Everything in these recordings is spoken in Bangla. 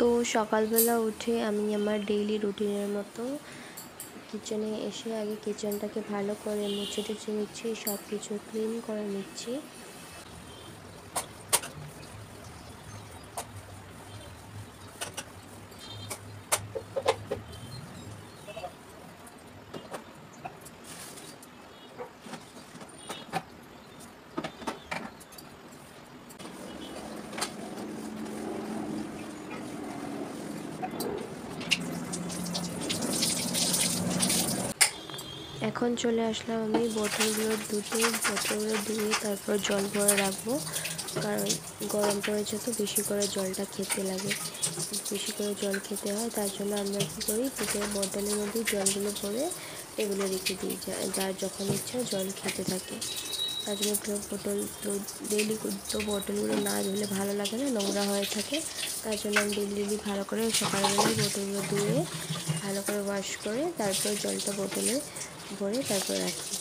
তো সকালবেলা উঠে আমি আমার ডেইলি রুটিনের মতো কিচেনে এসে আগে কিচেনটাকে ভালো করে মুছে টুছে নিচ্ছি, সব কিছু ক্লিন করে নিচ্ছি। এখন চলে আসলাম আমি বোতলগুলো ধুয়ে তারপর জল ভরে রাখবো, কারণ গরম পড়েছে তো বেশি করে জলটা খেতে লাগে, বেশি করে জল খেতে হয়। তার জন্য আমরা কী করি, বোতলের মধ্যে জলগুলো ভরে এগুলো রেখে দিই, যার যখন ইচ্ছা জল খেতে থাকে। তার জন্য ডেইলি তো বোতলগুলো না ধুলে ভালো লাগে না, নোংরা হয়ে থাকে। তার জন্য আমি ডেইলি ভালো করে সকালবেলায় বোতলগুলো ধুয়ে ভালো করে ওয়াশ করে তারপর জলটা বোতলে ভরে তারপর রাখি।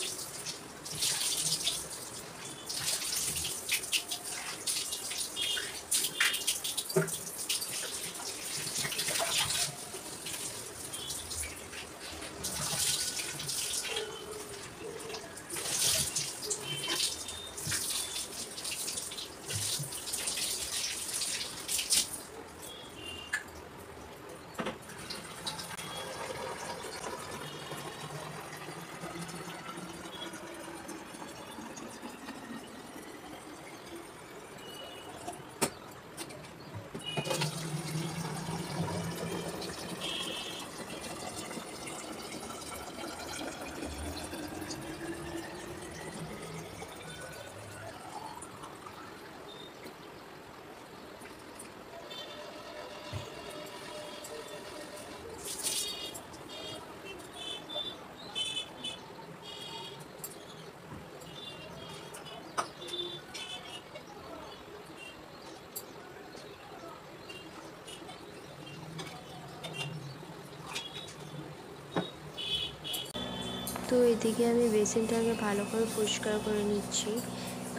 তো এদিকে আমি বেসিনটাকে ভালো করে পরিষ্কার করে নিচ্ছি,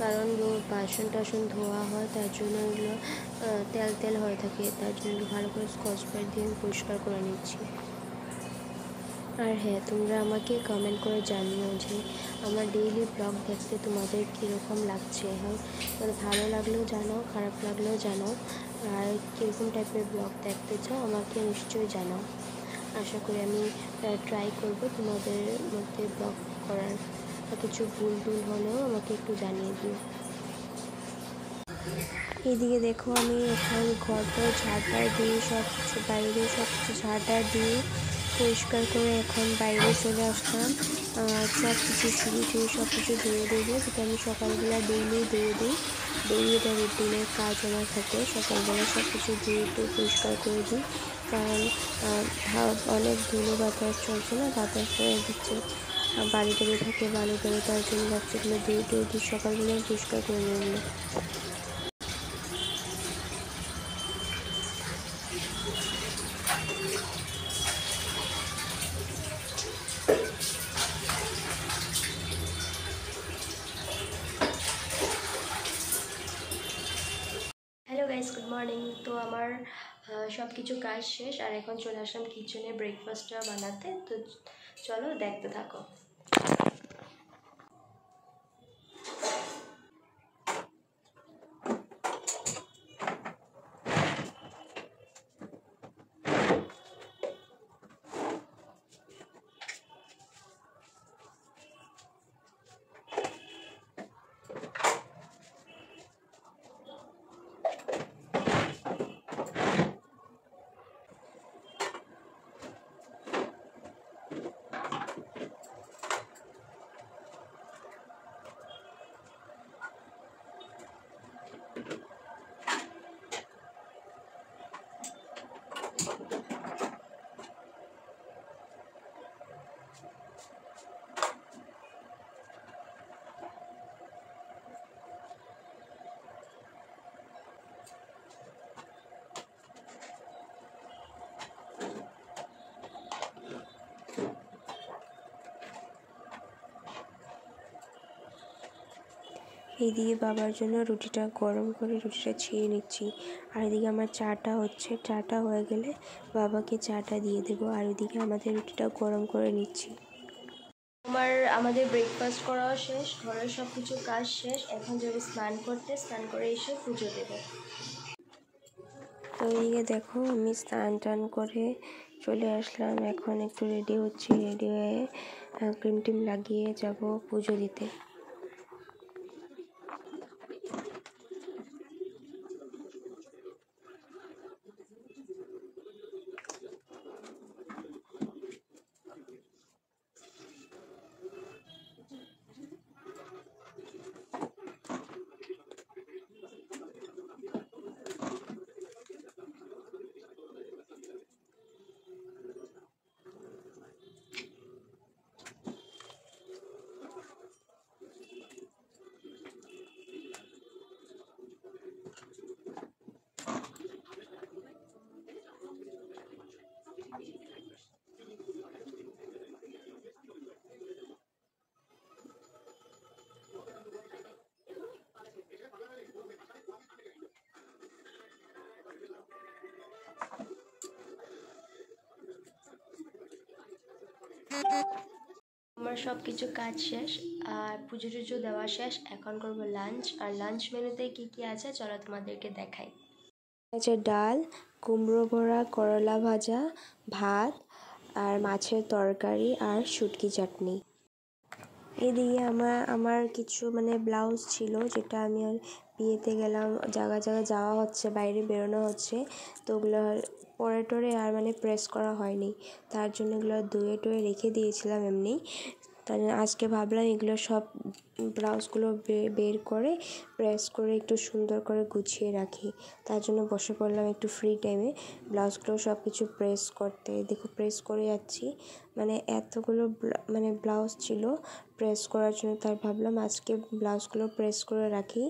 কারণ বাসন টাসন ধোয়া হয় তার জন্য এগুলো তেল তেল হয়ে থাকে, তার জন্য ভালো করে স্কচ ব্রাইট দিয়ে আমি পরিষ্কার করে নিচ্ছি। আর হ্যাঁ, তোমরা আমাকে কমেন্ট করে জানিও যে আমার ডেইলি ব্লগ দেখতে তোমাদের কীরকম লাগছে। হয় মানে ভালো লাগলেও জানাও, খারাপ লাগলেও জানাও, আর কীরকম টাইপের ব্লগ দেখতে চাও আমাকে নিশ্চয়ই জানাও। আশা করি আমি ট্রাই করব তোমাদের মধ্যে ব্লগ করার। কিছু ভুল টুল হলেও আমাকে একটু জানিয়ে দিও। এদিকে দেখো, আমি এখন ঘরটা ঝাড়টার দিয়ে সব কিছু বাইরে সব কিছু ঝাড়টার দিয়ে পরিষ্কার করে এখন বাইরে চলে আসলাম। সব কিছু সিঁড়ি টিড়ি সব কিছু ধুয়ে দেবো, যেটা আমি সকালবেলা ডেইলি ধুয়ে দিই। ডেইলি এটা রুটিনের কাজ আমার থাকে, সকালবেলা সব কিছু ধুয়ে একটু পরিষ্কার করে দিই, কারণ অনেক ধুলো বাতাস চলছে না, বাতাস হয়ে দিচ্ছে, বাড়ি টাড়ি থাকে বালু টালু, তার জন্য বাচ্চাগুলো ধুয়ে টুয়ে দিই, সকালবেলায় পরিষ্কার করে নিয়ে। Hello guys, good morning. তো আমার সব কিছু কাজ শেষ, আর এখন চলে আসলাম কিচেনে ব্রেকফাস্টটা বানাতে। তো চলো দেখতে থাকো। এইদিকে বাবার জন্য রুটিটা গরম করে রুটিটা ছিঁড়ে নিচ্ছি, আর এদিকে আমার চাটা হচ্ছে। চাটা হয়ে গেলে বাবাকে চাটা দিয়ে দেবো, আর ওইদিকে আমাদের রুটিটা গরম করে নিচ্ছি। আমাদের ব্রেকফাস্ট করাও শেষ, ঘরের সব কিছু কাজ শেষ। এখন যাবো স্নান করতে, স্নান করে এসে পুজো দেবো। তো এইদিকে দেখো আমি স্নান টান করে চলে আসলাম, এখন একটু রেডি হচ্ছি। রেডি হয়ে ক্রিম টিম লাগিয়ে যাব পুজো দিতে। আমার সব কিছু কাজ শেষ আর পুজো টুজো দেওয়া শেষ। এখন করব লাঞ্চ, আর লাঞ্চ মেনুতে কি কি আছে চলো তোমাদেরকে দেখাই। আছে ডাল, কুমড়ো বড়া, করলা ভাজা, ভাত আর মাছের তরকারি আর শুটকি চাটনি। এদিকে আমার কিছু ব্লাউজ ছিল, যেটা আমি বিয়েতে গেলাম, জায়গা যাওয়া হচ্ছে, বাইরে বেরোনো হচ্ছে, তো ওগুলো পরে টরে আর প্রেস করা হয়নি, তার জন্য এগুলো ধুয়ে টুয়ে রেখে দিয়েছিলাম এমনি। তাই আজকে ভাবলাম এগুলো সব ব্লাউজগুলো বের করে প্রেস করে একটু সুন্দর করে গুছিয়ে রাখি, তার জন্য বসে পড়লাম একটু ফ্রি টাইমে ব্লাউজগুলো সব কিছু প্রেস করতে। দেখো প্রেস করে যাচ্ছি, এতগুলো ব্লাউজ ছিল প্রেস করার জন্য, তাই ভাবলাম আজকে ব্লাউজগুলো প্রেস করে রাখি,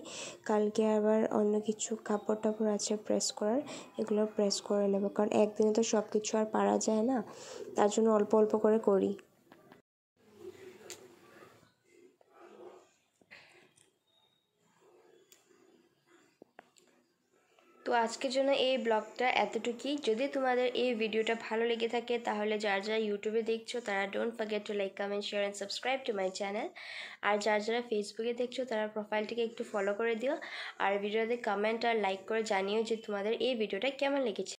কালকে আবার অন্য কিছু কাপড় টাপড় আছে প্রেস করার, এগুলো প্রেস করে নেব, কারণ একদিনে তো সব কিছু আর পারা যায় না, তার জন্য অল্প অল্প করে করি। তো আজকের জন্য এই ব্লগটা এতটুকুই। যদি তোমাদের এই ভিডিওটা ভালো লেগে থাকে তাহলে যারা ইউটিউবে দেখছো তারা don't forget to like, comment, share and subscribe to my channel. আর যারা ফেসবুকে দেখছো তারা প্রোফাইলটিকে একটু ফলো করে দিও, আর ভিডিওতে কমেন্ট আর লাইক করে জানিও যে তোমাদের এই ভিডিওটা কেমন লেগেছে।